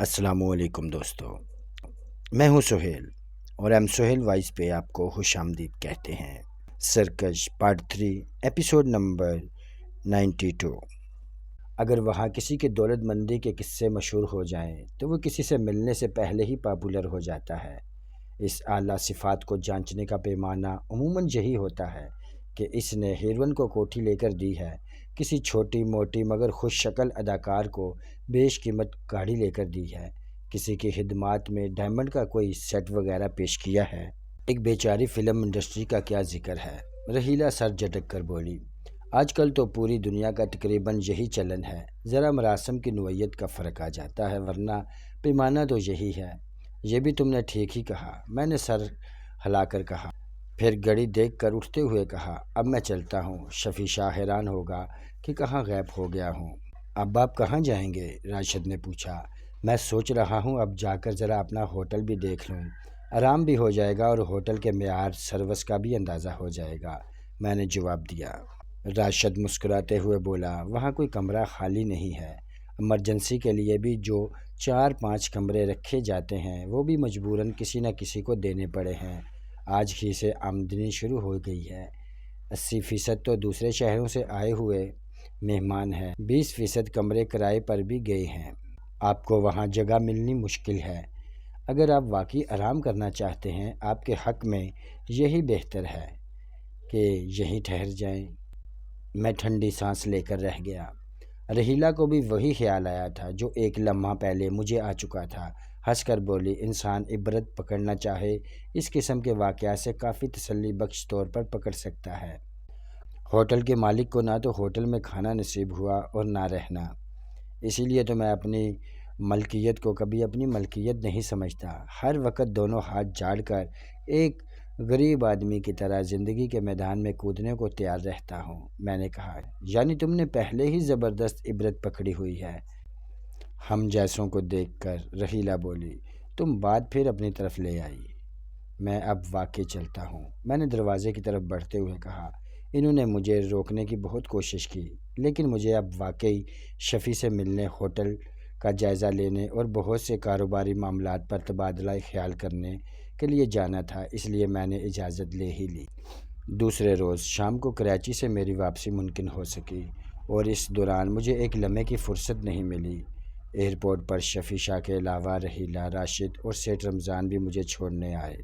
السلام علیکم دوستو، میں ہوں سہیل اور ایم سہیل وائس پہ آپ کو خوش آمدید کہتے ہیں۔ سرکش پارٹ 3 ایپیسوڈ نمبر 92۔ اگر وہاں کسی کے دولت مندی کے قصے مشہور ہو جائیں تو وہ کسی سے ملنے سے پہلے ہی پاپولر ہو جاتا ہے۔ اس اعلیٰ صفات کو جانچنے کا پیمانہ عموماً یہی ہوتا ہے کہ اس نے ہیروئن کو کوٹھی لے کر دی ہے، کسی چھوٹی موٹی مگر خوش شکل اداکار کو بیش قیمت گاڑی لے کر دی ہے، کسی کی خدمات میں ڈائمنڈ کا کوئی سیٹ وغیرہ پیش کیا ہے۔ ایک بیچاری فلم انڈسٹری کا کیا ذکر ہے؟ رحیلہ سر جھٹک کر بولی۔ آج کل تو پوری دنیا کا تقریباً یہی چلن ہے، ذرا مراسم کی نوعیت کا فرق آ جاتا ہے، ورنہ پیمانہ تو یہی ہے۔ یہ بھی تم نے ٹھیک ہی کہا، میں نے سر ہلا کر کہا، پھر گھڑی دیکھ کر اٹھتے ہوئے کہا، اب میں چلتا ہوں۔ شفیع شاہ حیران ہوگا کہ کہاں غائب ہو گیا ہوں۔ اب آپ کہاں جائیں گے؟ راشد نے پوچھا۔ میں سوچ رہا ہوں اب جا کر ذرا اپنا ہوٹل بھی دیکھ لوں، آرام بھی ہو جائے گا اور ہوٹل کے معیار سروس کا بھی اندازہ ہو جائے گا، میں نے جواب دیا۔ راشد مسکراتے ہوئے بولا، وہاں کوئی کمرہ خالی نہیں ہے، ایمرجنسی کے لیے بھی جو 4-5 کمرے رکھے جاتے ہیں وہ بھی مجبوراً کسی نہ کسی کو دینے پڑے ہیں۔ آج ہی سے آمدنی شروع ہو گئی ہے، 80% تو دوسرے شہروں سے آئے ہوئے مہمان ہیں، 20% کمرے کرائے پر بھی گئے ہیں۔ آپ کو وہاں جگہ ملنی مشکل ہے۔ اگر آپ واقعی آرام کرنا چاہتے ہیں، آپ کے حق میں یہی بہتر ہے کہ یہیں ٹھہر جائیں۔ میں ٹھنڈی سانس لے کر رہ گیا۔ رحیلہ کو بھی وہی خیال آیا تھا جو ایک لمحہ پہلے مجھے آ چکا تھا۔ ہنس کر بولی، انسان عبرت پکڑنا چاہے اس قسم کے واقعات سے کافی تسلی بخش طور پر پکڑ سکتا ہے۔ ہوٹل کے مالک کو نہ تو ہوٹل میں کھانا نصیب ہوا اور نہ رہنا، اسی لیے تو میں اپنی ملکیت کو کبھی اپنی ملکیت نہیں سمجھتا، ہر وقت دونوں ہاتھ جھاڑ کر ایک غریب آدمی کی طرح زندگی کے میدان میں کودنے کو تیار رہتا ہوں۔ میں نے کہا، یعنی تم نے پہلے ہی زبردست عبرت پکڑی ہوئی ہے ہم جیسوں کو دیکھ کر؟ رحیلہ بولی۔ تم بات پھر اپنی طرف لے آئی۔ میں اب واقعی چلتا ہوں، میں نے دروازے کی طرف بڑھتے ہوئے کہا۔ انہوں نے مجھے روکنے کی بہت کوشش کی، لیکن مجھے اب واقعی شفیع سے ملنے، ہوٹل کا جائزہ لینے اور بہت سے کاروباری معاملات پر تبادلہ خیال کرنے کے لیے جانا تھا، اس لیے میں نے اجازت لے ہی لی۔ دوسرے روز شام کو کراچی سے میری واپسی ممکن ہو سکی، اور اس دوران مجھے ایک لمحے کی فرصت نہیں ملی۔ ایئرپورٹ پر شفیع شاہ کے علاوہ رحیلہ، راشد اور سیٹھ رمضان بھی مجھے چھوڑنے آئے۔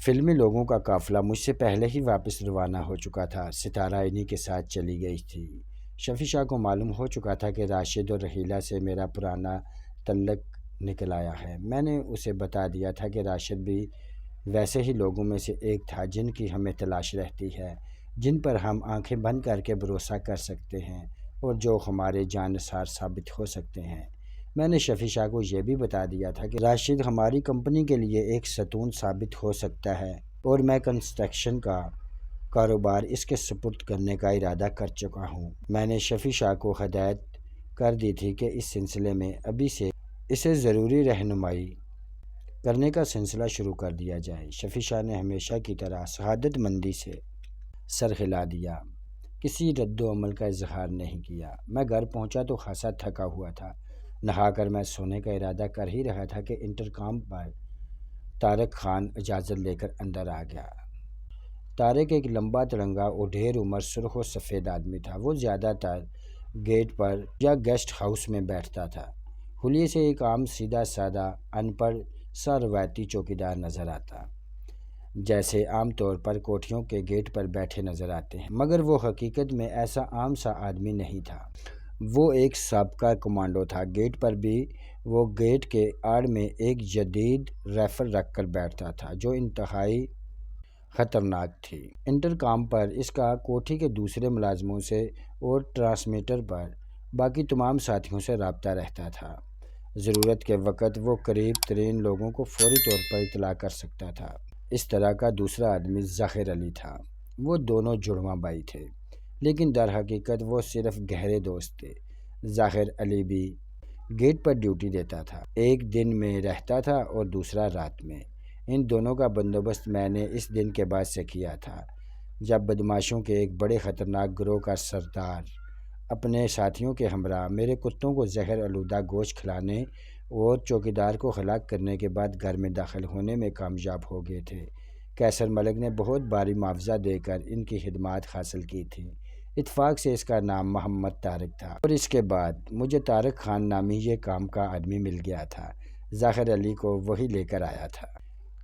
فلمی لوگوں کا قافلہ مجھ سے پہلے ہی واپس روانہ ہو چکا تھا، ستارہ انہی کے ساتھ چلی گئی تھی۔ شفیع شاہ کو معلوم ہو چکا تھا کہ راشد اور رحیلہ سے میرا پرانا تعلق نکل آیا ہے۔ میں نے اسے بتا دیا تھا کہ راشد بھی ویسے ہی لوگوں میں سے ایک تھا جن کی ہمیں تلاش رہتی ہے، جن پر ہم آنکھیں بند کر کے بھروسہ کر سکتے ہیں اور جو ہمارے جانثار ثابت ہو سکتے ہیں۔ میں نے شفیع شاہ کو یہ بھی بتا دیا تھا کہ راشد ہماری کمپنی کے لیے ایک ستون ثابت ہو سکتا ہے، اور میں کنسٹرکشن کا کاروبار اس کے سپرد کرنے کا ارادہ کر چکا ہوں۔ میں نے شفیع شاہ کو ہدایت کر دی تھی کہ اس سلسلے میں ابھی سے اسے ضروری رہنمائی کرنے کا سلسلہ شروع کر دیا جائے۔ شفیع شاہ نے ہمیشہ کی طرح سعادت مندی سے سر ہلا دیا، کسی رد و عمل کا اظہار نہیں کیا۔ میں گھر پہنچا تو خاصا تھکا ہوا تھا۔ نہا کر میں سونے کا ارادہ کر ہی رہا تھا کہ انٹرکام پر طارق خان اجازت لے کر اندر آ گیا۔ طارق ایک لمبا تڑنگا اور ڈھیر عمر سرخ و سفید آدمی تھا۔ وہ زیادہ تر گیٹ پر یا گیسٹ ہاؤس میں بیٹھتا تھا۔ حلیے سے ایک عام سیدھا سادہ ان پڑھ سا روایتی چوکیدار نظر آتا، جیسے عام طور پر کوٹھیوں کے گیٹ پر بیٹھے نظر آتے ہیں، مگر وہ حقیقت میں ایسا عام سا آدمی نہیں تھا۔ وہ ایک سابقہ کمانڈو تھا۔ گیٹ پر بھی وہ گیٹ کے آڑ میں ایک جدید رائفل رکھ کر بیٹھتا تھا جو انتہائی خطرناک تھی۔ انٹرکام پر اس کا کوٹھی کے دوسرے ملازموں سے اور ٹرانسمیٹر پر باقی تمام ساتھیوں سے رابطہ رہتا تھا۔ ضرورت کے وقت وہ قریب ترین لوگوں کو فوری طور پر اطلاع کر سکتا تھا۔ اس طرح کا دوسرا آدمی ظاہر علی تھا۔ وہ دونوں جڑواں بھائی تھے، لیکن در حقیقت وہ صرف گہرے دوست تھے۔ ظاہر علی بھی گیٹ پر ڈیوٹی دیتا تھا، ایک دن میں رہتا تھا اور دوسرا رات میں۔ ان دونوں کا بندوبست میں نے اس دن کے بعد سے کیا تھا جب بدماشوں کے ایک بڑے خطرناک گروہ کا سردار اپنے ساتھیوں کے ہمراہ میرے کتوں کو زہر آلودہ گوشت کھلانے اور چوکیدار کو ہلاک کرنے کے بعد گھر میں داخل ہونے میں کامیاب ہو گئے تھے۔ قیصر ملک نے بہت بھاری معاوضہ دے کر ان کی خدمات حاصل کی تھی۔ اتفاق سے اس کا نام محمد طارق تھا، اور اس کے بعد مجھے طارق خان نامی یہ کام کا آدمی مل گیا تھا۔ ظاہر علی کو وہی لے کر آیا تھا۔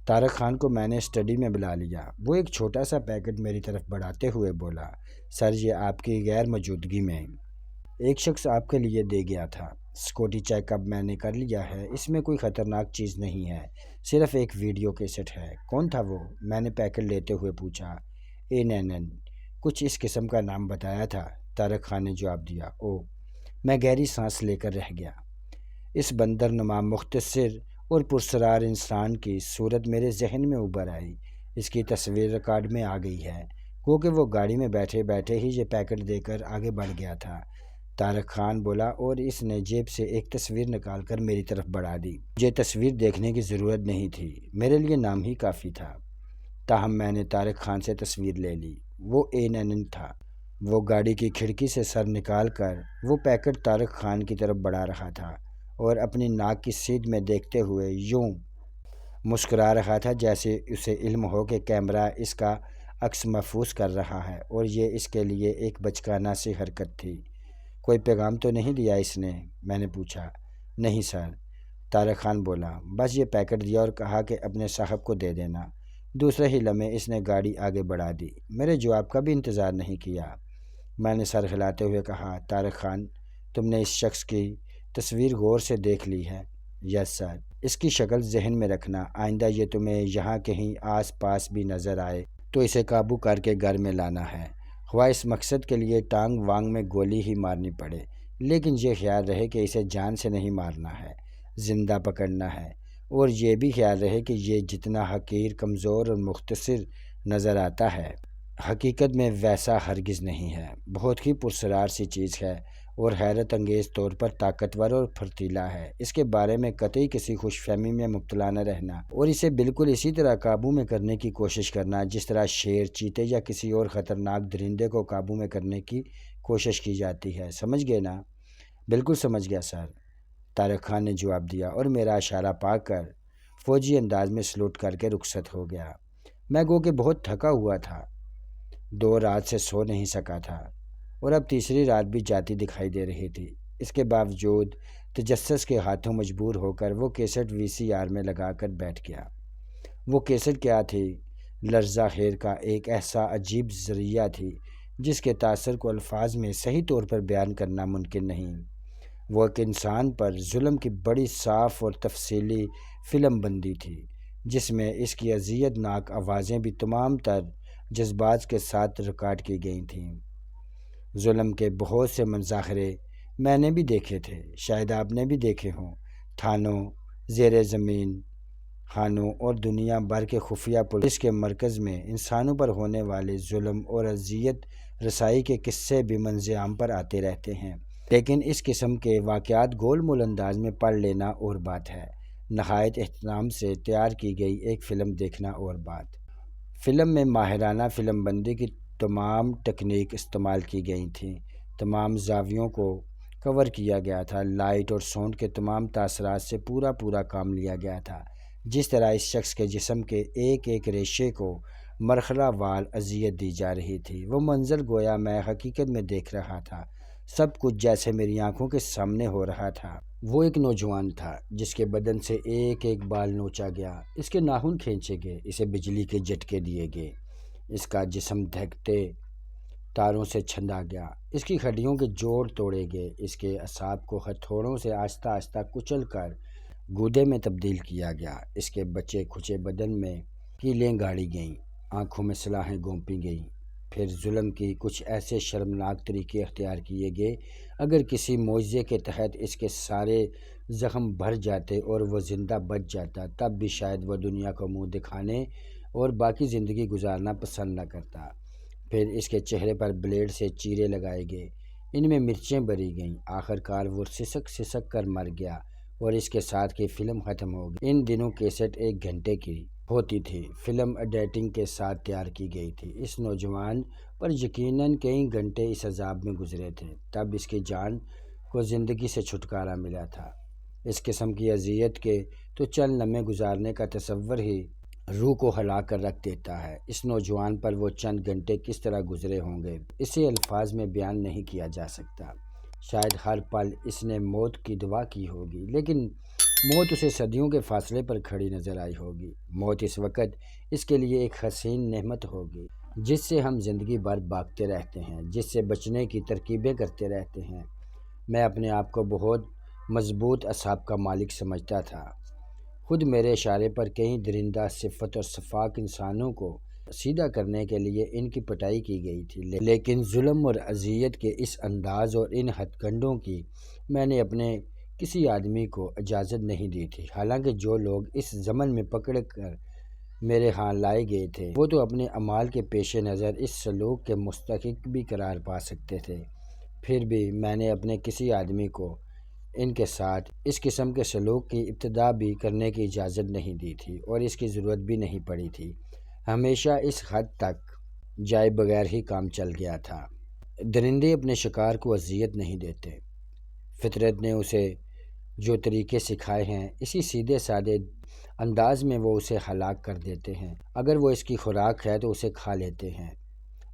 طارق خان کو میں نے اسٹڈی میں بلا لیا۔ وہ ایک چھوٹا سا پیکٹ میری طرف بڑھاتے ہوئے بولا، سر یہ آپ کی غیر موجودگی میں ایک شخص آپ کے لیے دے گیا تھا۔ سیکورٹی چیک اب میں نے کر لیا ہے، اس میں کوئی خطرناک چیز نہیں ہے، صرف ایک ویڈیو کیسٹ ہے۔ کون تھا وہ؟ میں نے پیکٹ لیتے ہوئے پوچھا۔ ANN کچھ اس قسم کا نام بتایا تھا، طارق خان نے جواب دیا۔ او، میں گہری سانس لے کر رہ گیا۔ اس بندر نما مختصر اور پرسرار انسان کی صورت میرے ذہن میں ابھر آئی۔ اس کی تصویر ریکارڈ میں آ گئی ہے، کیونکہ وہ گاڑی میں بیٹھے بیٹھے ہی یہ پیکٹ دے کر آگے بڑھ گیا تھا۔ طارق خان بولا، اور اس نے جیب سے ایک تصویر نکال کر میری طرف بڑھا دی۔ مجھے تصویر دیکھنے کی ضرورت نہیں تھی، میرے لیے نام ہی کافی تھا۔ تاہم میں نے طارق خان سے تصویر لے لی۔ وہ ANN تھا۔ وہ گاڑی کی کھڑکی سے سر نکال کر وہ پیکٹ طارق خان کی طرف بڑھا رہا تھا، اور اپنی ناک کی سیدھ میں دیکھتے ہوئے یوں مسکرا رہا تھا جیسے اسے علم ہو کہ کیمرہ اس کا عکس محفوظ کر رہا ہے، اور یہ اس کے لیے ایک بچکانہ سی حرکت تھی۔ کوئی پیغام تو نہیں دیا اس نے؟ میں نے پوچھا۔ نہیں سر، طارق خان بولا، بس یہ پیکٹ دیا اور کہا کہ اپنے صاحب کو دے دینا۔ دوسرے ہی لمحے اس نے گاڑی آگے بڑھا دی۔ میرے جواب کا بھی انتظار نہیں کیا۔ میں نے سر ہلاتے ہوئے کہا، طارق خان، تم نے اس شخص کی تصویر غور سے دیکھ لی ہے؟ یس سر۔ اس کی شکل ذہن میں رکھنا، آئندہ یہ تمہیں یہاں کہیں آس پاس بھی نظر آئے تو اسے قابو کر کے گھر میں لانا ہے، خواہ اس مقصد کے لیے ٹانگ وانگ میں گولی ہی مارنی پڑے، لیکن یہ خیال رہے کہ اسے جان سے نہیں مارنا ہے، زندہ پکڑنا ہے، اور یہ بھی خیال رہے کہ یہ جتنا حقیر، کمزور اور مختصر نظر آتا ہے، حقیقت میں ویسا ہرگز نہیں ہے، بہت ہی پرسرار سی چیز ہے، اور حیرت انگیز طور پر طاقتور اور پھرتیلا ہے۔ اس کے بارے میں قطعی کسی خوش فہمی میں مبتلا نہ رہنا، اور اسے بالکل اسی طرح قابو میں کرنے کی کوشش کرنا جس طرح شیر، چیتے یا کسی اور خطرناک درندے کو قابو میں کرنے کی کوشش کی جاتی ہے۔ سمجھ گئے نا؟ بالکل سمجھ گیا سر، طارق خان نے جواب دیا، اور میرا اشارہ پا کر فوجی انداز میں سلوٹ کر کے رخصت ہو گیا۔ میں گو کہ بہت تھکا ہوا تھا، 2 رات سے سو نہیں سکا تھا، اور اب تیسری رات بھی جاتی دکھائی دے رہی تھی۔ اس کے باوجود تجسس کے ہاتھوں مجبور ہو کر وہ کیسٹ VCR میں لگا کر بیٹھ گیا۔ وہ کیسٹ کیا تھی؟ لرزہ خیر کا ایک ایسا عجیب ذریعہ تھی جس کے تاثر کو الفاظ میں صحیح طور پر بیان کرنا ممکن نہیں۔ وہ ایک انسان پر ظلم کی بڑی صاف اور تفصیلی فلم بندی تھی، جس میں اس کی اذیت ناک آوازیں بھی تمام تر جذبات کے ساتھ ریکارڈ کی گئی تھیں۔ ظلم کے بہت سے مظاہرے میں نے بھی دیکھے تھے، شاید آپ نے بھی دیکھے ہوں، تھانوں، زیر زمین خانوں اور دنیا بھر کے خفیہ پولیس کے مرکز میں انسانوں پر ہونے والے ظلم اور اذیت رسائی کے قصے بھی منظر عام پر آتے رہتے ہیں، لیکن اس قسم کے واقعات گول مول انداز میں پڑھ لینا اور بات ہے، نہایت اہتمام سے تیار کی گئی ایک فلم دیکھنا اور بات۔ فلم میں ماہرانہ فلم بندی کی تمام ٹیکنیک استعمال کی گئی تھیں، تمام زاویوں کو کور کیا گیا تھا، لائٹ اور ساؤنڈ کے تمام تاثرات سے پورا کام لیا گیا تھا۔ جس طرح اس شخص کے جسم کے ایک ایک ریشے کو مرحلہ وار اذیت دی جا رہی تھی، وہ منظر گویا میں حقیقت میں دیکھ رہا تھا، سب کچھ جیسے میری آنکھوں کے سامنے ہو رہا تھا۔ وہ ایک نوجوان تھا جس کے بدن سے ایک ایک بال نوچا گیا، اس کے ناخن کھینچے گئے، اسے بجلی کے جھٹکے دیے گئے، اس کا جسم دھکتے تاروں سے چھندا گیا، اس کی ہڈیوں کے جوڑ توڑے گئے، اس کے اعصاب کو ہتھوڑوں سے آہستہ آہستہ کچل کر گودے میں تبدیل کیا گیا، اس کے بچے کھچے بدن میں کیلیں گاڑی گئیں، آنکھوں میں سلاخیں گھونپی گئیں۔ پھر ظلم کی کچھ ایسے شرمناک طریقے اختیار کیے گئے، اگر کسی معجزے کے تحت اس کے سارے زخم بھر جاتے اور وہ زندہ بچ جاتا، تب بھی شاید وہ دنیا کو منہ دکھانے اور باقی زندگی گزارنا پسند نہ کرتا۔ پھر اس کے چہرے پر بلیڈ سے چیرے لگائے گئے، ان میں مرچیں بھری گئیں، آخر کار وہ سسک کر مر گیا، اور اس کے ساتھ کی فلم ختم ہو گئی۔ ان دنوں کیسٹ 1 گھنٹے کی ہوتی تھی، فلم ایڈیٹنگ کے ساتھ تیار کی گئی تھی۔ اس نوجوان پر یقیناً کئی گھنٹے اس عذاب میں گزرے تھے، تب اس کی جان کو زندگی سے چھٹکارا ملا تھا۔ اس قسم کی اذیت کے تو چند لمحے گزارنے کا تصور ہی روح کو ہلا کر رکھ دیتا ہے۔ اس نوجوان پر وہ چند گھنٹے کس طرح گزرے ہوں گے اسے الفاظ میں بیان نہیں کیا جا سکتا۔ شاید ہر پل اس نے موت کی دعا کی ہوگی، لیکن موت اسے صدیوں کے فاصلے پر کھڑی نظر آئی ہوگی۔ موت اس وقت اس کے لیے ایک حسین نعمت ہوگی جس سے ہم زندگی بھر بھاگتے رہتے ہیں، جس سے بچنے کی ترکیبیں کرتے رہتے ہیں۔ میں اپنے آپ کو بہت مضبوط اعصاب کا مالک سمجھتا تھا۔ خود میرے اشارے پر کئی درندہ صفت اور صفاق انسانوں کو سیدھا کرنے کے لیے ان کی پٹائی کی گئی تھی، لیکن ظلم اور اذیت کے اس انداز اور ان ہتھ کنڈوں کی میں نے اپنے کسی آدمی کو اجازت نہیں دی تھی۔ حالانکہ جو لوگ اس ضمن میں پکڑ کر میرے ہاں لائے گئے تھے وہ تو اپنے اعمال کے پیش نظر اس سلوک کے مستحق بھی قرار پا سکتے تھے، پھر بھی میں نے اپنے کسی آدمی کو ان کے ساتھ اس قسم کے سلوک کی ابتدا بھی کرنے کی اجازت نہیں دی تھی، اور اس کی ضرورت بھی نہیں پڑی تھی۔ ہمیشہ اس حد تک جائے بغیر ہی کام چل گیا تھا۔ درندے اپنے شکار کو اذیت نہیں دیتے۔ فطرت نے اسے جو طریقے سکھائے ہیں اسی سیدھے سادے انداز میں وہ اسے ہلاک کر دیتے ہیں۔ اگر وہ اس کی خوراک ہے تو اسے کھا لیتے ہیں۔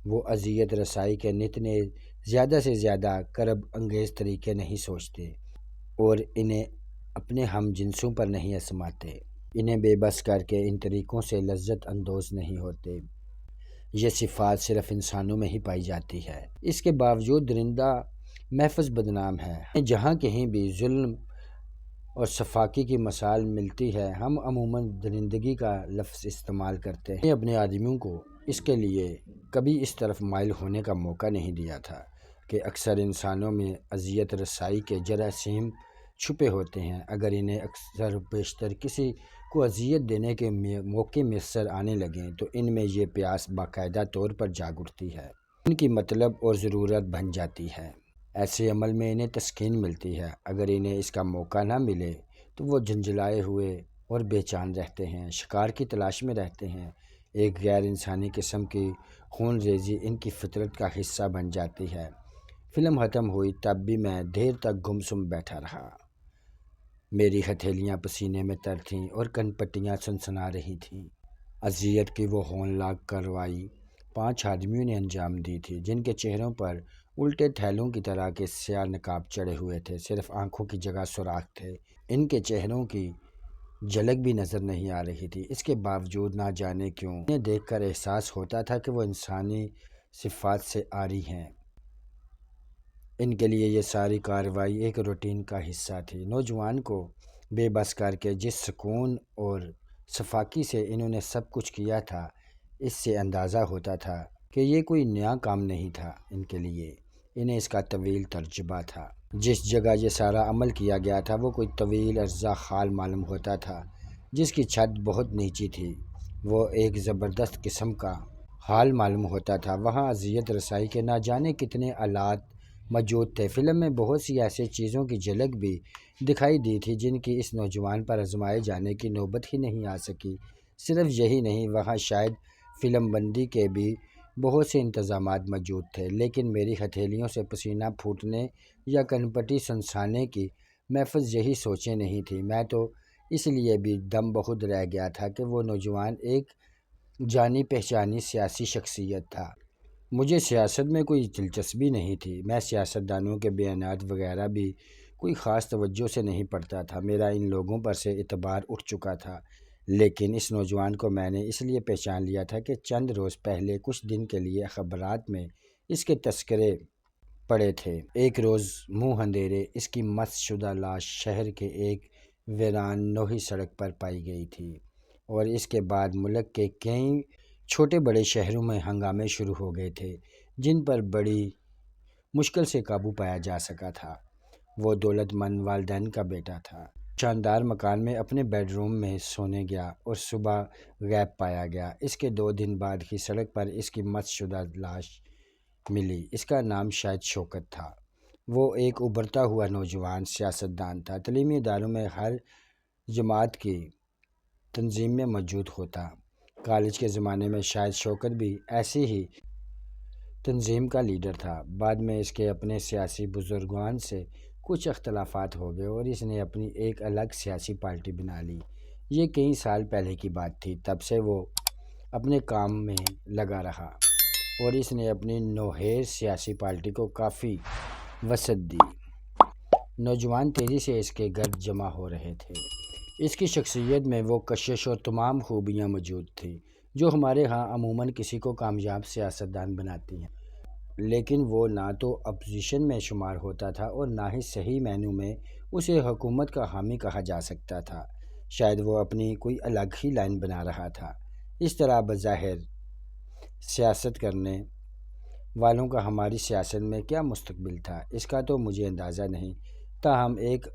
وہ اذیت رسائی کے نت نے زیادہ سے زیادہ کرب انگیز طریقے نہیں سوچتے اور انہیں اپنے ہم جنسوں پر نہیں آزماتے۔ انہیں بے بس کر کے ان طریقوں سے لذت اندوز نہیں ہوتے۔ یہ صفات صرف انسانوں میں ہی پائی جاتی ہے۔ اس کے باوجود درندہ محض بدنام ہے۔ جہاں کہیں بھی ظلم اور صفاقی کی مثال ملتی ہے ہم عموماً درندگی کا لفظ استعمال کرتے ہیں۔ اپنے آدمیوں کو اس کے لیے کبھی اس طرف مائل ہونے کا موقع نہیں دیا تھا کہ اکثر انسانوں میں اذیت رسائی کے جراثیم چھپے ہوتے ہیں۔ اگر انہیں اکثر بیشتر کسی کو اذیت دینے کے موقع میسر آنے لگیں تو ان میں یہ پیاس باقاعدہ طور پر جاگ اٹھتی ہے، ان کی مطلب اور ضرورت بن جاتی ہے۔ ایسے عمل میں انہیں تسکین ملتی ہے۔ اگر انہیں اس کا موقع نہ ملے تو وہ جھنجھلائے ہوئے اور بے چین رہتے ہیں، شکار کی تلاش میں رہتے ہیں۔ ایک غیر انسانی قسم کی خون ریزی ان کی فطرت کا حصہ بن جاتی ہے۔ فلم ختم ہوئی تب بھی میں دیر تک گمسم بیٹھا رہا۔ میری ہتھیلیاں پسینے میں تر تھیں اور کن پٹیاں سنسنا رہی تھیں۔ اذیت کی وہ ہولناک کارروائی 5 آدمیوں نے انجام دی تھی جن کے چہروں پر الٹے تھیلوں کی طرح کے سیاہ نقاب چڑھے ہوئے تھے۔ صرف آنکھوں کی جگہ سوراخ تھے، ان کے چہروں کی جھلک بھی نظر نہیں آ رہی تھی۔ اس کے باوجود نہ جانے کیوں انہیں دیکھ کر احساس ہوتا تھا کہ وہ انسانی صفات سے عاری ہیں۔ ان کے لیے یہ ساری کارروائی ایک روٹین کا حصہ تھی۔ نوجوان کو بے بس کر کے جس سکون اور شفاقی سے انہوں نے سب کچھ کیا تھا اس سے اندازہ ہوتا تھا کہ یہ کوئی نیا کام نہیں تھا ان کے لیے، انہیں اس کا طویل تجربہ تھا۔ جس جگہ یہ سارا عمل کیا گیا تھا وہ کوئی طویل عرصہ خال معلوم ہوتا تھا جس کی چھت بہت نیچی تھی۔ وہ ایک زبردست قسم کا حال معلوم ہوتا تھا۔ وہاں اذیت رسائی کے نہ جانے کتنے آلات موجود تھے۔ فلم میں بہت سی ایسی چیزوں کی جھلک بھی دکھائی دی تھی جن کی اس نوجوان پر آزمائے جانے کی نوبت ہی نہیں آ سکی۔ صرف یہی نہیں، وہاں شاید فلم بندی کے بھی بہت سے انتظامات موجود تھے، لیکن میری ہتھیلیوں سے پسینہ پھوٹنے یا کنپٹی سنسانے کی محض یہی سوچیں نہیں تھیں۔ میں تو اس لیے بھی دم بخود رہ گیا تھا کہ وہ نوجوان ایک جانی پہچانی سیاسی شخصیت تھا۔ مجھے سیاست میں کوئی دلچسپی نہیں تھی۔ میں سیاستدانوں کے بیانات وغیرہ بھی کوئی خاص توجہ سے نہیں پڑھتا تھا۔ میرا ان لوگوں پر سے اعتبار اٹھ چکا تھا، لیکن اس نوجوان کو میں نے اس لیے پہچان لیا تھا کہ چند روز پہلے کچھ دن کے لیے اخبارات میں اس کے تذکرے پڑے تھے۔ ایک روز منہ اندھیرے اس کی مس شدہ لاش شہر کے ایک ویران نوحی سڑک پر پائی گئی تھی، اور اس کے بعد ملک کے کئی چھوٹے بڑے شہروں میں ہنگامے شروع ہو گئے تھے جن پر بڑی مشکل سے قابو پایا جا سکا تھا۔ وہ دولت مند والدین کا بیٹا تھا، شاندار مکان میں اپنے بیڈ روم میں سونے گیا اور صبح غائب پایا گیا۔ اس کے 2 دن بعد ہی سڑک پر اس کی مس شدہ لاش ملی۔ اس کا نام شاید شوکت تھا۔ وہ ایک ابھرتا ہوا نوجوان سیاستدان تھا، تعلیمی اداروں میں ہر جماعت کی تنظیم میں موجود ہوتا۔ کالج کے زمانے میں شاید شوکت بھی ایسی ہی تنظیم کا لیڈر تھا۔ بعد میں اس کے اپنے سیاسی بزرگان سے کچھ اختلافات ہو گئے اور اس نے اپنی ایک الگ سیاسی پارٹی بنا لی۔ یہ کئی سال پہلے کی بات تھی۔ تب سے وہ اپنے کام میں لگا رہا اور اس نے اپنی نوخیز سیاسی پارٹی کو کافی وسعت دی۔ نوجوان تیزی سے اس کے گرد جمع ہو رہے تھے۔ اس کی شخصیت میں وہ کشش اور تمام خوبیاں موجود تھیں جو ہمارے ہاں عموماً کسی کو کامیاب سیاستدان بناتی ہیں، لیکن وہ نہ تو اپوزیشن میں شمار ہوتا تھا اور نہ ہی صحیح معنوں میں اسے حکومت کا حامی کہا جا سکتا تھا۔ شاید وہ اپنی کوئی الگ ہی لائن بنا رہا تھا۔ اس طرح بظاہر سیاست کرنے والوں کا ہماری سیاست میں کیا مستقبل تھا، اس کا تو مجھے اندازہ نہیں، تاہم ایک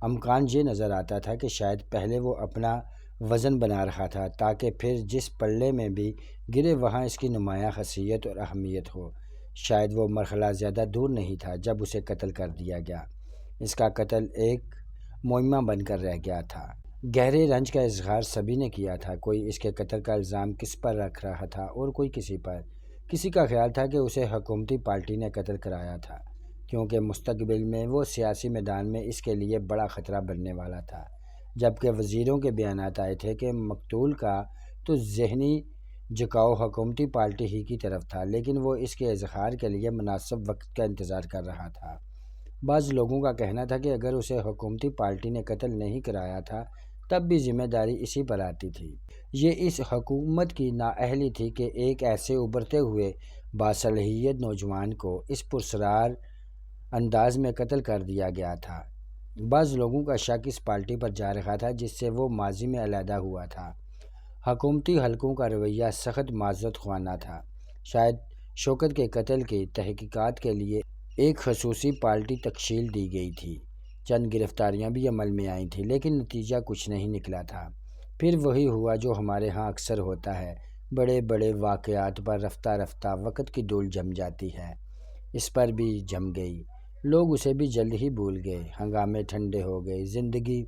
امکان یہ نظر آتا تھا کہ شاید پہلے وہ اپنا وزن بنا رہا تھا تاکہ پھر جس پلڑے میں بھی گرے وہاں اس کی نمایاں حیثیت اور اہمیت ہو۔ شاید وہ مرحلہ زیادہ دور نہیں تھا جب اسے قتل کر دیا گیا۔ اس کا قتل ایک معمہ بن کر رہ گیا تھا۔ گہرے رنج کا اظہار سبھی نے کیا تھا۔ کوئی اس کے قتل کا الزام کس پر رکھ رہا تھا اور کوئی کسی پر۔ کسی کا خیال تھا کہ اسے حکومتی پارٹی نے قتل کرایا تھا کیونکہ مستقبل میں وہ سیاسی میدان میں اس کے لیے بڑا خطرہ بننے والا تھا، جبکہ وزیروں کے بیانات آئے تھے کہ مقتول کا تو ذہنی جھکاؤ حکومتی پارٹی ہی کی طرف تھا، لیکن وہ اس کے اظہار کے لیے مناسب وقت کا انتظار کر رہا تھا۔ بعض لوگوں کا کہنا تھا کہ اگر اسے حکومتی پارٹی نے قتل نہیں کرایا تھا تب بھی ذمہ داری اسی پر آتی تھی۔ یہ اس حکومت کی نااہلی تھی کہ ایک ایسے ابھرتے ہوئے باصلاحیت نوجوان کو اس پراسرار انداز میں قتل کر دیا گیا تھا۔ بعض لوگوں کا شک اس پارٹی پر جا رہا تھا جس سے وہ ماضی میں علیحدہ ہوا تھا۔ حکومتی حلقوں کا رویہ سخت معذرت خواہ تھا۔ شاید شوکت کے قتل کی تحقیقات کے لیے ایک خصوصی پارٹی تشکیل دی گئی تھی۔ چند گرفتاریاں بھی عمل میں آئی تھیں لیکن نتیجہ کچھ نہیں نکلا تھا۔ پھر وہی ہوا جو ہمارے ہاں اکثر ہوتا ہے، بڑے بڑے واقعات پر رفتہ رفتہ وقت کی دھول جم جاتی ہے۔ اس پر بھی جم گئی۔ لوگ اسے بھی جلد ہی بھول گئے۔ ہنگامے ٹھنڈے ہو گئے۔ زندگی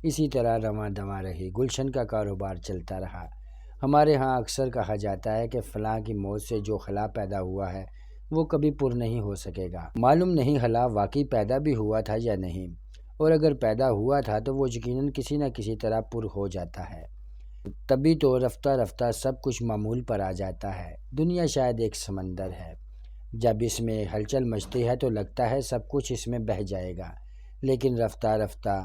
اسی طرح رواں دواں رہی۔ گلشن کا کاروبار چلتا رہا۔ ہمارے ہاں اکثر کہا جاتا ہے کہ فلاں کی موت سے جو خلا پیدا ہوا ہے وہ کبھی پر نہیں ہو سکے گا۔ معلوم نہیں خلا واقعی پیدا بھی ہوا تھا یا نہیں، اور اگر پیدا ہوا تھا تو وہ یقیناً کسی نہ کسی طرح پر ہو جاتا ہے۔ تبھی تو رفتہ رفتہ سب کچھ معمول پر آ جاتا ہے۔ دنیا شاید ایک سمندر ہے۔ جب اس میں ہلچل مچتی ہے تو لگتا ہے سب کچھ اس میں بہہ جائے گا، لیکن رفتہ رفتہ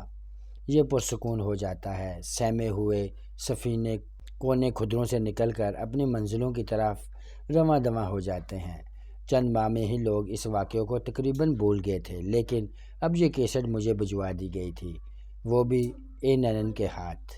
یہ پرسکون ہو جاتا ہے۔ سہمے ہوئے سفینے کونے خدروں سے نکل کر اپنی منزلوں کی طرف رواں دواں ہو جاتے ہیں۔ چند ماہ میں ہی لوگ اس واقعے کو تقریباً بھول گئے تھے، لیکن اب یہ کیسٹ مجھے بھجوا دی گئی تھی، وہ بھی اے ننن کے ہاتھ،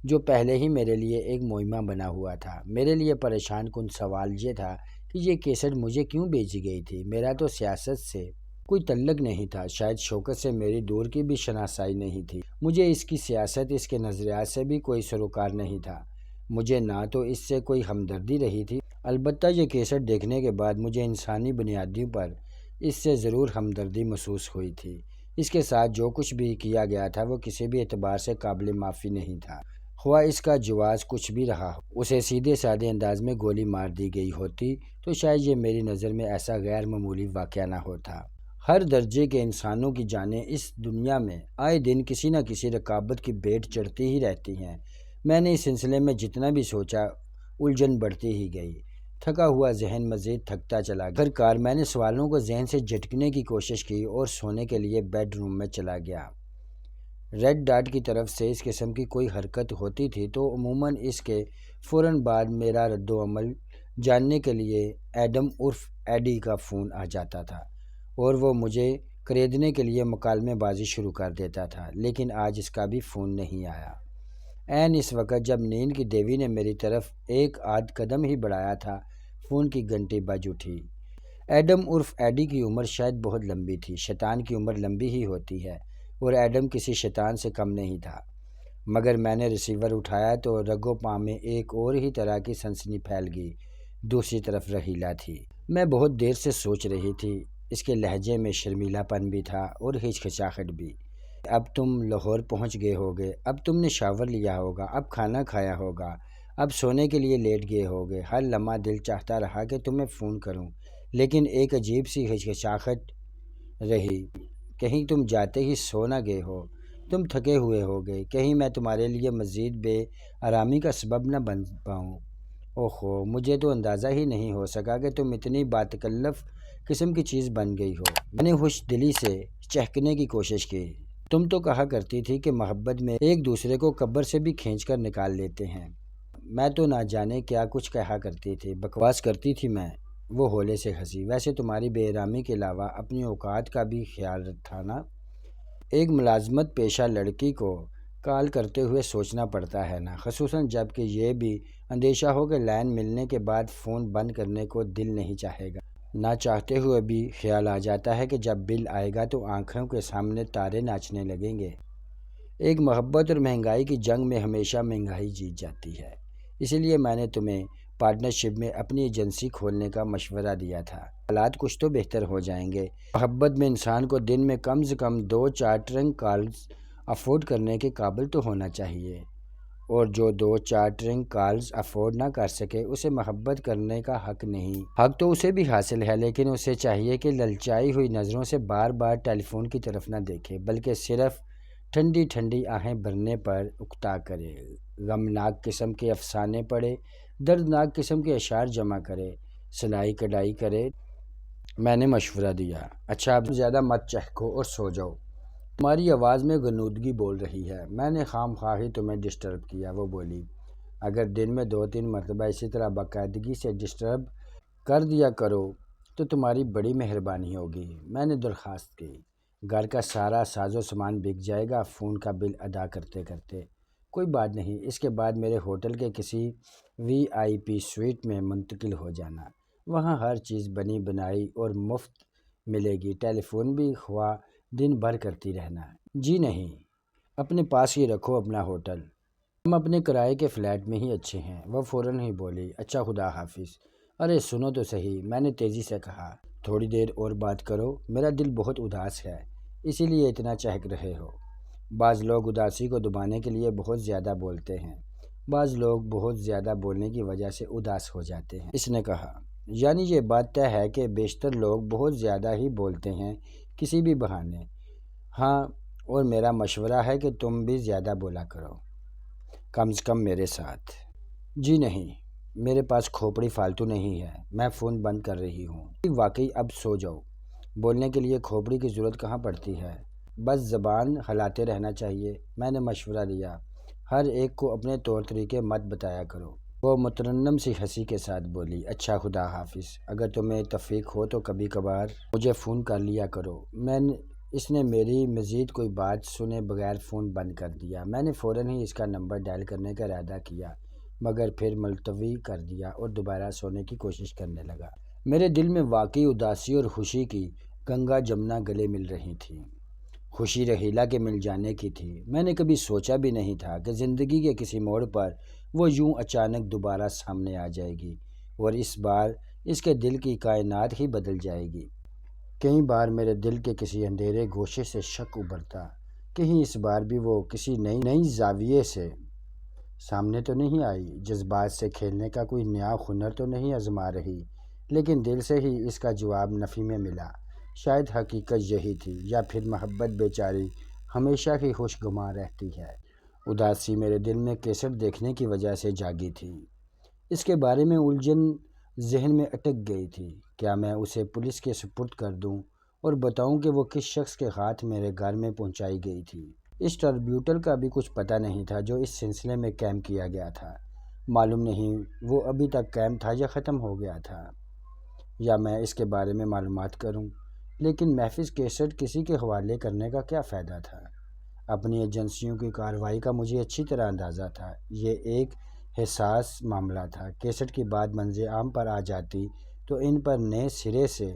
جو پہلے ہی میرے لیے ایک معمہ بنا ہوا تھا۔ میرے لیے پریشان کن سوال یہ تھا کہ یہ کیسٹ مجھے کیوں بھیجی گئی تھی۔ میرا تو سیاست سے کوئی تعلق نہیں تھا، شاید شوکت سے میری دور کی بھی شناسائی نہیں تھی۔ مجھے اس کی سیاست، اس کے نظریات سے بھی کوئی سروکار نہیں تھا۔ مجھے نہ تو اس سے کوئی ہمدردی رہی تھی، البتہ یہ کیسٹ دیکھنے کے بعد مجھے انسانی بنیادوں پر اس سے ضرور ہمدردی محسوس ہوئی تھی۔ اس کے ساتھ جو کچھ بھی کیا گیا تھا وہ کسی بھی اعتبار سے قابل معافی نہیں تھا، خواہ اس کا جواز کچھ بھی رہا ہو۔ اسے سیدھے سادے انداز میں گولی مار دی گئی ہوتی تو شاید یہ میری نظر میں ایسا غیر معمولی واقعہ نہ ہوتا۔ ہر درجے کے انسانوں کی جانیں اس دنیا میں آئے دن کسی نہ کسی رکاوٹ کی بھیٹ چڑھتی ہی رہتی ہیں۔ میں نے اس سلسلے میں جتنا بھی سوچا الجھن بڑھتی ہی گئی۔ تھکا ہوا ذہن مزید تھکتا چلا گیا۔ آخرکار میں نے سوالوں کو ذہن سے جھٹکنے کی کوشش کی اور سونے کے لیے بیڈ روم میں چلا گیا۔ ریڈ ڈاٹ کی طرف سے اس قسم کی کوئی حرکت ہوتی تھی تو عموماً اس کے فوراً بعد میرا رد و عمل جاننے کے لیے ایڈم عرف ایڈی کا فون آ جاتا تھا اور وہ مجھے خریدنے کے لیے مکالمے بازی شروع کر دیتا تھا، لیکن آج اس کا بھی فون نہیں آیا۔ عین اس وقت جب نیند کی دیوی نے میری طرف ایک آدھ قدم ہی بڑھایا تھا، فون کی گھنٹی بج اٹھی۔ ایڈم عرف ایڈی کی عمر شاید بہت لمبی تھی۔ شیطان کی عمر لمبی ہی ہوتی ہے اور ایڈم کسی شیطان سے کم نہیں تھا، مگر میں نے ریسیور اٹھایا تو رگو پاں میں ایک اور ہی طرح کی سنسنی پھیل گئی۔ دوسری طرف رحیلہ تھی۔ میں بہت دیر سے سوچ رہی تھی۔ اس کے لہجے میں شرمیلا پن بھی تھا اور ہچکچاہٹ بھی۔ اب تم لاہور پہنچ گئے ہوگے، اب تم نے شاور لیا ہوگا، اب کھانا کھایا ہوگا، اب سونے کے لیے لیٹ گئے ہوگے۔ ہر لمحہ دل چاہتا رہا کہ تمہیں فون کروں، لیکن ایک عجیب سی ہچکچاہٹ رہی۔ کہیں تم جاتے ہی سو نہ گئے ہو، تم تھکے ہوئے ہو گئے، کہیں میں تمہارے لیے مزید بے آرامی کا سبب نہ بن پاؤں۔ اوہو، مجھے تو اندازہ ہی نہیں ہو سکا کہ تم اتنی باتکلف قسم کی چیز بن گئی ہو۔ میں نے خوش دلی سے چہکنے کی کوشش کی۔ تم تو کہا کرتی تھی کہ محبت میں ایک دوسرے کو قبر سے بھی کھینچ کر نکال لیتے ہیں۔ میں تو نہ جانے کیا کچھ کہا کرتی تھی، بکواس کرتی تھی میں۔ وہ ہولے سے ہنسی۔ ویسے تمہاری بے آرامی کے علاوہ اپنی اوقات کا بھی خیال تھا نا؟ ایک ملازمت پیشہ لڑکی کو کال کرتے ہوئے سوچنا پڑتا ہے نا، خصوصاً جب کہ یہ بھی اندیشہ ہو کہ لائن ملنے کے بعد فون بند کرنے کو دل نہیں چاہے گا۔ نہ چاہتے ہوئے بھی خیال آ جاتا ہے کہ جب بل آئے گا تو آنکھوں کے سامنے تارے ناچنے لگیں گے۔ ایک محبت اور مہنگائی کی جنگ میں ہمیشہ مہنگائی جیت جاتی ہے۔ اسی لیے میں نے تمہیں پارٹنرشپ میں اپنی ایجنسی کھولنے کا مشورہ دیا تھا۔ حالات کچھ تو بہتر ہو جائیں گے۔ محبت میں انسان کو دن میں کم سے کم 2 چارٹرنگ کالز افورڈ کرنے کے قابل تو ہونا چاہیے، اور جو 2 چارٹرنگ کالز افورڈ نہ کر سکے اسے محبت کرنے کا حق نہیں۔ حق تو اسے بھی حاصل ہے، لیکن اسے چاہیے کہ للچائی ہوئی نظروں سے بار بار ٹیلی فون کی طرف نہ دیکھے، بلکہ صرف ٹھنڈی ٹھنڈی آہیں بھرنے پر اکتا کرے، غمناک قسم کے افسانے پڑھے، دردناک قسم کے اشعار جمع کرے، سلائی کڑھائی کرے۔ میں نے مشورہ دیا، اچھا اب زیادہ مت چہکو اور سو جاؤ، تمہاری آواز میں غنودگی بول رہی ہے۔ میں نے خام خواہ ہی تمہیں ڈسٹرب کیا، وہ بولی۔ اگر دن میں 2-3 مرتبہ اسی طرح باقاعدگی سے ڈسٹرب کر دیا کرو تو تمہاری بڑی مہربانی ہوگی، میں نے درخواست کی۔ گھر کا سارا ساز و سامان بک جائے گا فون کا بل ادا کرتے کرتے۔ کوئی بات نہیں، اس کے بعد میرے ہوٹل کے کسی VIP سویٹ میں منتقل ہو جانا، وہاں ہر چیز بنی بنائی اور مفت ملے گی، ٹیلی فون بھی خواہ دن بھر کرتی رہنا۔ جی نہیں، اپنے پاس ہی رکھو اپنا ہوٹل، ہم اپنے کرائے کے فلیٹ میں ہی اچھے ہیں۔ وہ فوراً ہی بولی، اچھا خدا حافظ۔ ارے سنو تو صحیح، میں نے تیزی سے کہا، تھوڑی دیر اور بات کرو، میرا دل بہت اداس ہے، اسی لیے اتنا چہک رہے ہو۔ بعض لوگ اداسی کو دبانے کے لیے بہت زیادہ بولتے ہیں، بعض لوگ بہت زیادہ بولنے کی وجہ سے اداس ہو جاتے ہیں، اس نے کہا۔ یعنی یہ بات طے ہے کہ بیشتر لوگ بہت زیادہ ہی بولتے ہیں کسی بھی بہانے۔ ہاں، اور میرا مشورہ ہے کہ تم بھی زیادہ بولا کرو، کم سے کم میرے ساتھ۔ جی نہیں، میرے پاس کھوپڑی فالتو نہیں ہے، میں فون بند کر رہی ہوں۔ واقعی اب سو جاؤ، بولنے کے لیے کھوپڑی کی ضرورت کہاں پڑتی ہے، بس زبان ہلاتے رہنا چاہیے۔ میں نے مشورہ دیا، ہر ایک کو اپنے طور طریقے مت بتایا کرو۔ وہ مترنم سی ہنسی کے ساتھ بولی، اچھا خدا حافظ، اگر تمہیں توفیق ہو تو کبھی کبھار مجھے فون کر لیا کرو۔ اس نے میری مزید کوئی بات سنے بغیر فون بند کر دیا۔ میں نے فوراً ہی اس کا نمبر ڈائل کرنے کا ارادہ کیا، مگر پھر ملتوی کر دیا اور دوبارہ سونے کی کوشش کرنے لگا۔ میرے دل میں واقعی اداسی اور خوشی کی گنگا جمنا گلے مل رہی تھی۔ خوشی رحیلہ کے مل جانے کی تھی۔ میں نے کبھی سوچا بھی نہیں تھا کہ زندگی کے کسی موڑ پر وہ یوں اچانک دوبارہ سامنے آ جائے گی، اور اس بار اس کے دل کی کائنات ہی بدل جائے گی۔ کئی بار میرے دل کے کسی اندھیرے گوشے سے شک ابھرتا، کہیں اس بار بھی وہ کسی نئی زاویے سے سامنے تو نہیں آئی، جذبات سے کھیلنے کا کوئی نیا ہنر تو نہیں آزما رہی۔ لیکن دل سے ہی اس کا جواب نفی میں ملا۔ شاید حقیقت یہی تھی، یا پھر محبت بیچاری ہمیشہ ہی خوشگواں رہتی ہے۔ اداسی میرے دل میں کیسٹ دیکھنے کی وجہ سے جاگی تھی۔ اس کے بارے میں الجھن ذہن میں اٹک گئی تھی۔ کیا میں اسے پولیس کے سپرد کر دوں اور بتاؤں کہ وہ کس شخص کے ہاتھ میرے گھر میں پہنچائی گئی تھی؟ اس ٹربیوٹل کا بھی کچھ پتہ نہیں تھا جو اس سلسلے میں قائم کیا گیا تھا۔ معلوم نہیں وہ ابھی تک قائم تھا یا ختم ہو گیا تھا، یا میں اس کے بارے میں معلومات کروں۔ لیکن محفوظ کیسٹ کسی کے حوالے کرنے کا کیا فائدہ تھا؟ اپنی ایجنسیوں کی کارروائی کا مجھے اچھی طرح اندازہ تھا۔ یہ ایک حساس معاملہ تھا۔ کیسٹ کی بات منظر عام پر آ جاتی تو ان پر نئے سرے سے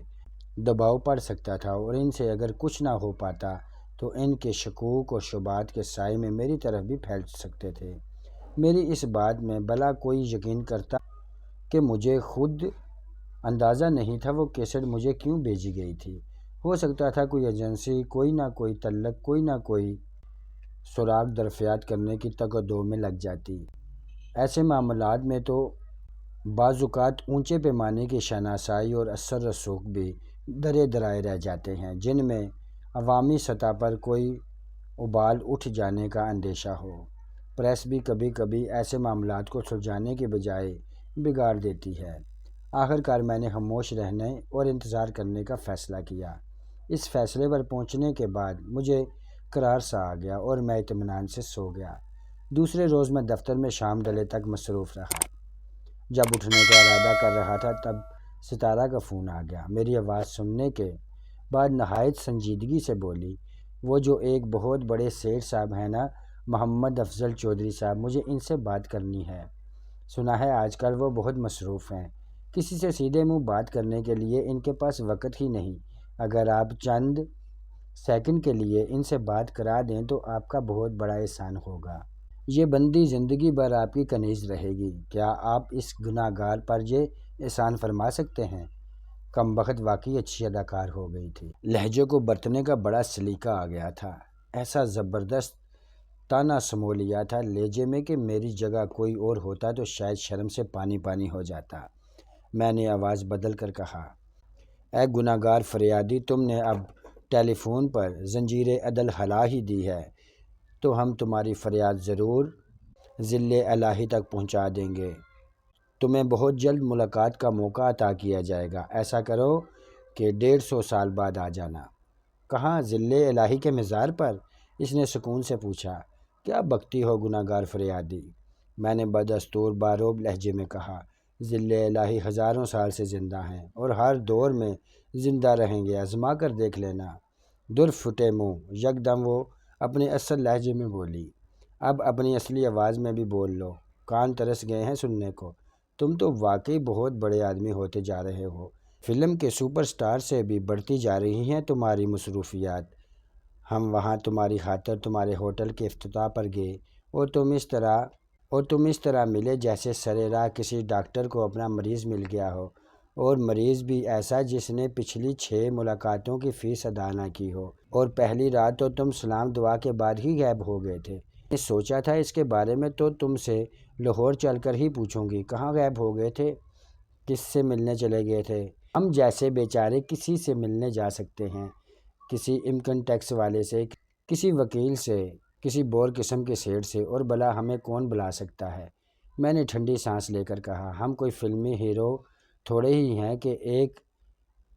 دباؤ پڑ سکتا تھا، اور ان سے اگر کچھ نہ ہو پاتا تو ان کے شکوک اور شبہات کے سائے میں میری طرف بھی پھیل سکتے تھے۔ میری اس بات میں بھلا کوئی یقین کرتا کہ مجھے خود اندازہ نہیں تھا وہ کیسٹ مجھے کیوں بھیجی گئی تھی۔ ہو سکتا تھا کوئی ایجنسی کوئی نہ کوئی تعلق، کوئی نہ کوئی سراغ دریافت کرنے کی تگ و دو میں لگ جاتی۔ ایسے معاملات میں تو بعض اوقات اونچے پیمانے کی شناسائی اور اثر رسوخ بھی درے درائے رہ جاتے ہیں، جن میں عوامی سطح پر کوئی ابال اٹھ جانے کا اندیشہ ہو۔ پریس بھی کبھی کبھی ایسے معاملات کو سلجھانے کے بجائے بگاڑ دیتی ہے۔ آخر کار میں نے خاموش رہنے اور انتظار کرنے کا فیصلہ کیا۔ اس فیصلے پر پہنچنے کے بعد مجھے قرار سا آ گیا اور میں اطمینان سے سو گیا۔ دوسرے روز میں دفتر میں شام ڈلے تک مصروف رہا۔ جب اٹھنے کا ارادہ کر رہا تھا تب ستارہ کا فون آ گیا۔ میری آواز سننے کے بعد نہایت سنجیدگی سے بولی، وہ جو ایک بہت بڑے سیٹھ صاحب ہیں نا، محمد افضل چودھری صاحب، مجھے ان سے بات کرنی ہے۔ سنا ہے آج کل وہ بہت مصروف ہیں، کسی سے سیدھے منہ بات کرنے کے لیے ان کے پاس وقت ہی نہیں۔ اگر آپ چند سیکنڈ کے لیے ان سے بات کرا دیں تو آپ کا بہت بڑا احسان ہوگا۔ یہ بندی زندگی بھر آپ کی کنیز رہے گی۔ کیا آپ اس گناہ گار پر یہ احسان فرما سکتے ہیں؟ کم بخت واقعی اچھی اداکار ہو گئی تھی۔ لہجے کو برتنے کا بڑا سلیقہ آ گیا تھا۔ ایسا زبردست تانا سمو لیا تھا لہجے میں کہ میری جگہ کوئی اور ہوتا تو شاید شرم سے پانی پانی ہو جاتا۔ میں نے آواز بدل کر کہا، اے گناہ گار فریادی، تم نے اب ٹیلی فون پر زنجیر عدل ہلا ہی دی ہے تو ہم تمہاری فریاد ضرور ذل الہی تک پہنچا دیں گے۔ تمہیں بہت جلد ملاقات کا موقع عطا کیا جائے گا۔ ایسا کرو کہ 150 سال بعد آ جانا۔ کہاں؟ ذل الہی کے مزار پر؟ اس نے سکون سے پوچھا۔ کیا بکتی ہو گناہ گار فریادی؟ میں نے بدستور باروب لہجے میں کہا، ذل الہی ہزاروں سال سے زندہ ہیں اور ہر دور میں زندہ رہیں گے، آزما کر دیکھ لینا۔ در پھٹے منہ یکدم وہ اپنے اصل لہجے میں بولی، اب اپنی اصلی آواز میں بھی بول لو، کان ترس گئے ہیں سننے کو۔ تم تو واقعی بہت بڑے آدمی ہوتے جا رہے ہو۔ فلم کے سپر سٹار سے بھی بڑھتی جا رہی ہیں تمہاری مصروفیات۔ ہم وہاں تمہاری خاطر تمہارے ہوٹل کے افتتاح پر گئے اور تم اس طرح ملے جیسے سرے راہ کسی ڈاکٹر کو اپنا مریض مل گیا ہو، اور مریض بھی ایسا جس نے پچھلی 6 ملاقاتوں کی فیس ادا نہ کی ہو، اور پہلی رات تو تم سلام دعا کے بعد ہی غائب ہو گئے تھے۔ میں نے سوچا تھا اس کے بارے میں تو تم سے لاہور چل کر ہی پوچھوں گی، کہاں غائب ہو گئے تھے، کس سے ملنے چلے گئے تھے؟ ہم جیسے بیچارے کسی سے ملنے جا سکتے ہیں، کسی انکم ٹیکس والے سے، کسی وکیل سے، کسی بور قسم کے سیٹ سے، اور بھلا ہمیں کون بلا سکتا ہے؟ میں نے ٹھنڈی سانس لے کر کہا، ہم کوئی فلمی ہیرو تھوڑے ہی ہیں کہ ایک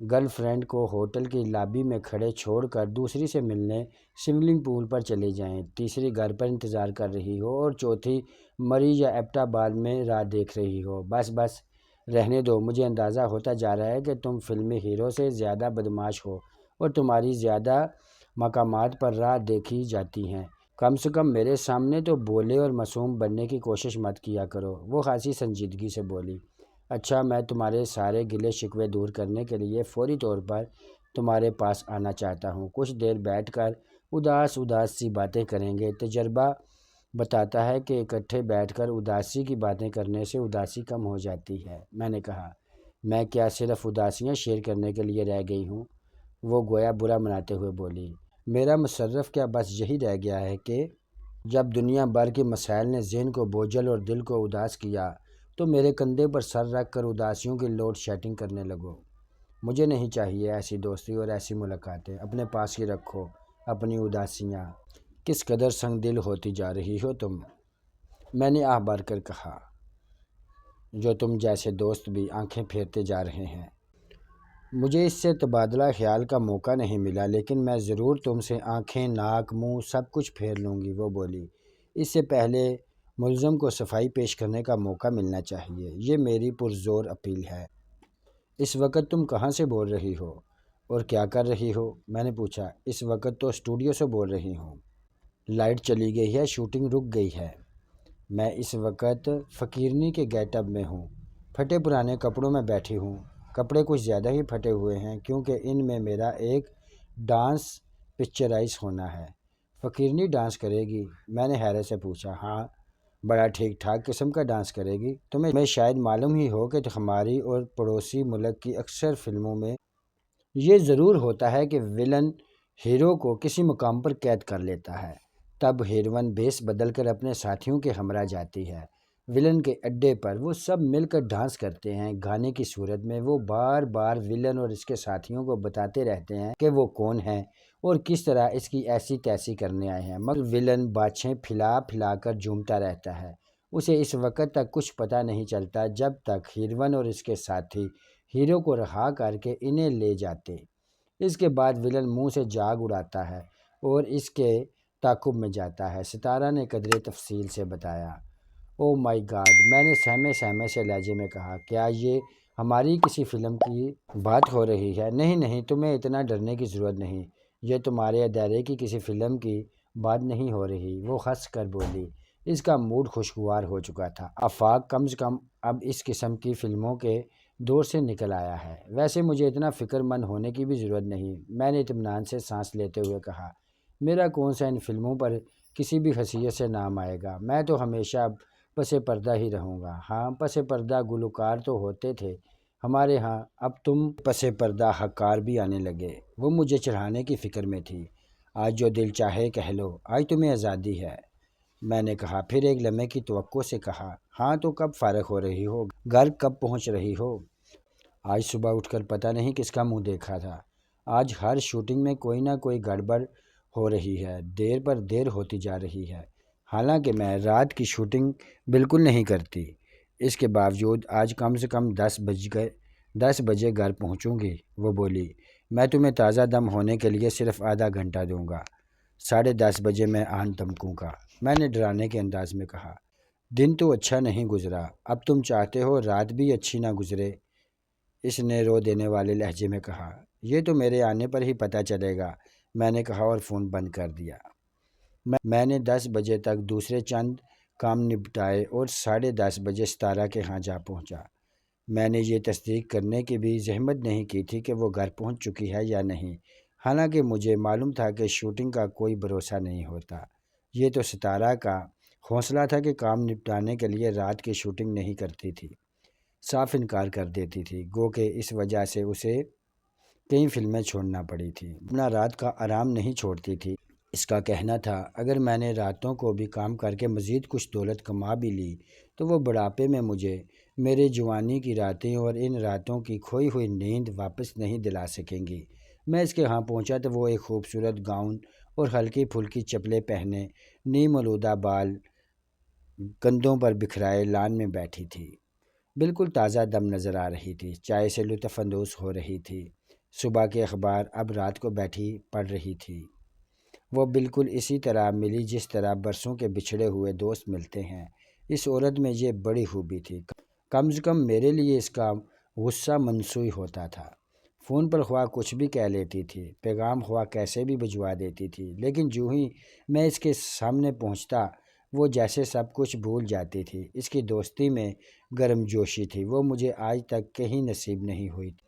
گرل فرینڈ کو ہوٹل کی لابی میں کھڑے چھوڑ کر دوسری سے ملنے سوئمنگ پول پر چلے جائیں، تیسری گھر پر انتظار کر رہی ہو اور چوتھی مری یا ایبٹ آباد میں راہ دیکھ رہی ہو۔ بس رہنے دو، مجھے اندازہ ہوتا جا رہا ہے کہ تم فلمی ہیرو سے زیادہ بدمعاش ہو اور تمہاری زیادہ مقامات پر راہ دیکھی جاتی ہیں۔ کم سے کم میرے سامنے تو بولے اور معصوم بننے کی کوشش مت کیا کرو۔ وہ خاصی سنجیدگی سے بولی، اچھا، میں تمہارے سارے گلے شکوے دور کرنے کے لیے فوری طور پر تمہارے پاس آنا چاہتا ہوں۔ کچھ دیر بیٹھ کر اداس سی باتیں کریں گے۔ تجربہ بتاتا ہے کہ اکٹھے بیٹھ کر اداسی کی باتیں کرنے سے اداسی کم ہو جاتی ہے۔ میں نے کہا، میں کیا صرف اداسیاں شیئر کرنے کے لیے رہ گئی ہوں؟ وہ گویا برا مناتے ہوئے بولی، میرا مصرف کیا بس یہی رہ گیا ہے کہ جب دنیا بھر کے مسائل نے ذہن کو بوجھل اور دل کو اداس کیا تو میرے کندھے پر سر رکھ کر اداسیوں کی لوڈ شیڈنگ کرنے لگو۔ مجھے نہیں چاہیے ایسی دوستی اور ایسی ملاقاتیں، اپنے پاس ہی رکھو اپنی اداسیاں۔ کس قدر سنگ دل ہوتی جا رہی ہو تم، میں نے آہ بھر کر کہا، جو تم جیسے دوست بھی آنکھیں پھیرتے جا رہے ہیں۔ مجھے اس سے تبادلہ خیال کا موقع نہیں ملا، لیکن میں ضرور تم سے آنکھیں، ناک، منہ سب کچھ پھیر لوں گی۔ وہ بولی، اس سے پہلے ملزم کو صفائی پیش کرنے کا موقع ملنا چاہیے، یہ میری پرزور اپیل ہے۔ اس وقت تم کہاں سے بول رہی ہو اور کیا کر رہی ہو؟ میں نے پوچھا۔ اس وقت تو اسٹوڈیو سے بول رہی ہوں، لائٹ چلی گئی ہے، شوٹنگ رک گئی ہے۔ میں اس وقت فقیرنی کے گیٹ اپ میں ہوں، پھٹے پرانے کپڑوں میں بیٹھی ہوں، کپڑے کچھ زیادہ ہی پھٹے ہوئے ہیں کیونکہ ان میں میرا ایک ڈانس پکچرائز ہونا ہے۔ فقیرنی ڈانس کرے گی؟ میں نے حیرت سے پوچھا۔ ہاں، بڑا ٹھیک ٹھاک قسم کا ڈانس کرے گی۔ تمہیں شاید معلوم ہی ہو کہ ہماری اور پڑوسی ملک کی اکثر فلموں میں یہ ضرور ہوتا ہے کہ ویلن ہیرو کو کسی مقام پر قید کر لیتا ہے، تب ہیروئن بیس بدل کر اپنے ساتھیوں کے ہمراہ جاتی ہے۔ ویلن کے اڈے پر وہ سب مل کر ڈانس کرتے ہیں، گانے کی صورت میں وہ بار بار ویلن اور اس کے ساتھیوں کو بتاتے رہتے ہیں کہ وہ کون ہیں اور کس طرح اس کی ایسی تیسی کرنے آئے ہیں، مگر ولن باچھیں پھیلا پھیلا کر جھومتا رہتا ہے۔ اسے اس وقت تک کچھ پتہ نہیں چلتا جب تک ہیروین اور اس کے ساتھی ہیرو کو رہا کر کے انہیں لے جاتے۔ اس کے بعد ولن منہ سے جاگ اڑاتا ہے اور اس کے تعاقب میں جاتا ہے۔ ستارہ نے قدرے تفصیل سے بتایا۔ او مائی گاڈ، میں نے سہمے سہمے سے لہجے میں کہا، کیا یہ ہماری کسی فلم کی بات ہو رہی ہے؟ نہیں نہیں، تمہیں اتنا ڈرنے کی ضرورت نہیں، یہ تمہارے ادارے کی کسی فلم کی بات نہیں ہو رہی، وہ ہنس کر بولی۔ اس کا موڈ خوشگوار ہو چکا تھا۔ آفاق کم از کم اب اس قسم کی فلموں کے دور سے نکل آیا ہے۔ ویسے مجھے اتنا فکر مند ہونے کی بھی ضرورت نہیں، میں نے اطمینان سے سانس لیتے ہوئے کہا۔ میرا کون سا ان فلموں پر کسی بھی حیثیت سے نام آئے گا؟ میں تو ہمیشہ پس پردہ ہی رہوں گا۔ ہاں، پس پردہ گلوکار تو ہوتے تھے ہمارے ہاں، اب تم پس پردہ حکار بھی آنے لگے۔ وہ مجھے چڑھانے کی فکر میں تھی۔ آج جو دل چاہے کہہ لو، آج تمہیں آزادی ہے، میں نے کہا۔ پھر ایک لمحے کی توقع سے کہا، ہاں تو کب فارغ ہو رہی ہو؟ گھر کب پہنچ رہی ہو؟ آج صبح اٹھ کر پتہ نہیں کس کا منہ دیکھا تھا۔ آج ہر شوٹنگ میں کوئی نہ کوئی گڑبڑ ہو رہی ہے، دیر پر دیر ہوتی جا رہی ہے، حالانکہ میں رات کی شوٹنگ بالکل نہیں کرتی۔ اس کے باوجود آج کم سے کم 10 بجے گھر پہنچوں گی، وہ بولی۔ میں تمہیں تازہ دم ہونے کے لیے صرف آدھا گھنٹہ دوں گا، 10:30 بجے میں آن دمکوں گا، میں نے ڈرانے کے انداز میں کہا۔ دن تو اچھا نہیں گزرا، اب تم چاہتے ہو رات بھی اچھی نہ گزرے، اس نے رو دینے والے لہجے میں کہا۔ یہ تو میرے آنے پر ہی پتہ چلے گا، میں نے کہا اور فون بند کر دیا۔ میں نے 10 بجے تک دوسرے چند کام نپٹائے اور 10:30 بجے ستارہ کے ہاں جا پہنچا۔ میں نے یہ تصدیق کرنے کی بھی زحمت نہیں کی تھی کہ وہ گھر پہنچ چکی ہے یا نہیں، حالانکہ مجھے معلوم تھا کہ شوٹنگ کا کوئی بھروسہ نہیں ہوتا۔ یہ تو ستارہ کا حوصلہ تھا کہ کام نپٹانے کے لیے رات کی شوٹنگ نہیں کرتی تھی، صاف انکار کر دیتی تھی، گو کہ اس وجہ سے اسے کئی فلمیں چھوڑنا پڑی تھی، اپنا رات کا آرام نہیں چھوڑتی تھی۔ اس کا کہنا تھا، اگر میں نے راتوں کو بھی کام کر کے مزید کچھ دولت کما بھی لی تو وہ بڑھاپے میں مجھے میرے جوانی کی راتیں اور ان راتوں کی کھوئی ہوئی نیند واپس نہیں دلا سکیں گی۔ میں اس کے ہاں پہنچا تو وہ ایک خوبصورت گاؤن اور ہلکی پھلکی چپلیں پہنے، نیم آلودہ بال کندھوں پر بکھرائے لان میں بیٹھی تھی، بالکل تازہ دم نظر آ رہی تھی، چائے سے لطف اندوز ہو رہی تھی، صبح کے اخبار اب رات کو بیٹھی پڑھ رہی تھی۔ وہ بالکل اسی طرح ملی جس طرح برسوں کے بچھڑے ہوئے دوست ملتے ہیں۔ اس عورت میں یہ بڑی خوبی تھی، کم از کم میرے لیے اس کا غصہ منسوخ ہوتا تھا۔ فون پر خواہ کچھ بھی کہہ لیتی تھی، پیغام خواہ کیسے بھی بھجوا دیتی تھی، لیکن جو ہی میں اس کے سامنے پہنچتا وہ جیسے سب کچھ بھول جاتی تھی۔ اس کی دوستی میں گرم جوشی تھی، وہ مجھے آج تک کہیں نصیب نہیں ہوئی تھی۔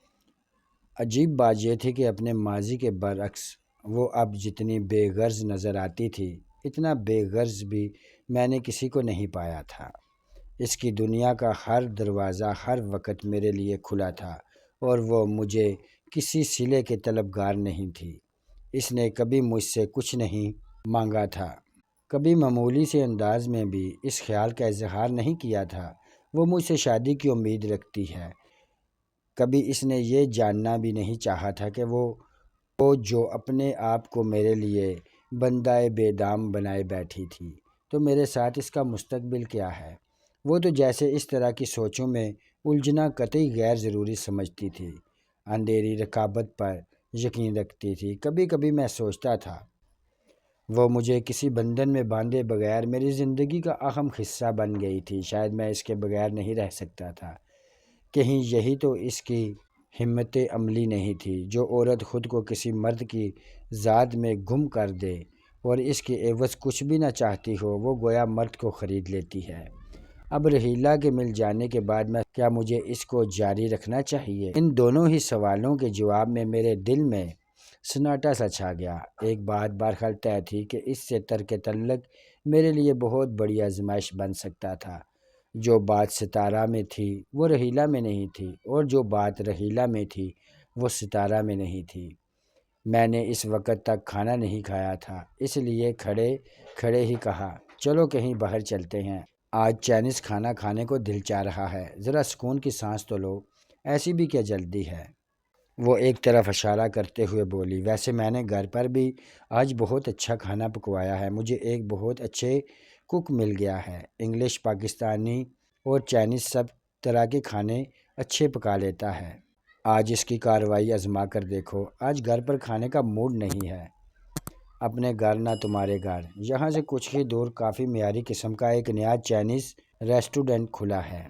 عجیب بات یہ تھی کہ اپنے ماضی کے برعکس وہ اب جتنی بے غرض نظر آتی تھی، اتنا بے غرض بھی میں نے کسی کو نہیں پایا تھا۔ اس کی دنیا کا ہر دروازہ ہر وقت میرے لیے کھلا تھا اور وہ مجھے کسی صلے کے طلبگار نہیں تھی۔ اس نے کبھی مجھ سے کچھ نہیں مانگا تھا، کبھی معمولی سے انداز میں بھی اس خیال کا اظہار نہیں کیا تھا وہ مجھ سے شادی کی امید رکھتی ہے۔ کبھی اس نے یہ جاننا بھی نہیں چاہا تھا کہ وہ جو اپنے آپ کو میرے لیے بندہ بے دام بنائے بیٹھی تھی، تو میرے ساتھ اس کا مستقبل کیا ہے؟ وہ تو جیسے اس طرح کی سوچوں میں الجھنا قطعی غیر ضروری سمجھتی تھی، اندھیری رقابت پر یقین رکھتی تھی۔ کبھی کبھی میں سوچتا تھا وہ مجھے کسی بندھن میں باندھے بغیر میری زندگی کا اہم حصہ بن گئی تھی، شاید میں اس کے بغیر نہیں رہ سکتا تھا۔ کہیں یہی تو اس کی ہمت عملی نہیں تھی، جو عورت خود کو کسی مرد کی ذات میں گم کر دے اور اس کے عوض کچھ بھی نہ چاہتی ہو، وہ گویا مرد کو خرید لیتی ہے۔ اب رحیلہ کے مل جانے کے بعد کیا مجھے اس کو جاری رکھنا چاہیے؟ ان دونوں ہی سوالوں کے جواب میں میرے دل میں سناٹا سا چھا گیا۔ ایک بات بہرحال طے تھی کہ اس سے ترک تعلق میرے لیے بہت بڑی آزمائش بن سکتا تھا۔ جو بات ستارہ میں تھی وہ رحیلہ میں نہیں تھی، اور جو بات رحیلہ میں تھی وہ ستارہ میں نہیں تھی۔ میں نے اس وقت تک کھانا نہیں کھایا تھا، اس لیے کھڑے کھڑے ہی کہا، چلو کہیں باہر چلتے ہیں، آج چائنیز کھانا کھانے کو دل چاہ رہا ہے، ذرا سکون کی سانس تو لو، ایسی بھی کیا جلدی ہے؟ وہ ایک طرف اشارہ کرتے ہوئے بولی، ویسے میں نے گھر پر بھی آج بہت اچھا کھانا پکوایا ہے، مجھے ایک بہت اچھے کوک مل گیا ہے، انگلش، پاکستانی اور چائنیز سب طرح کے کھانے اچھے پکا لیتا ہے۔ آج اس کی کارروائی آزما کر دیکھو، آج گھر پر کھانے کا موڈ نہیں ہے۔ اپنے گھر نہ تمہارے گھر۔ یہاں سے کچھ ہی دور کافی معیاری قسم کا ایک نیا چائنیز ریسٹورینٹ کھلا ہے۔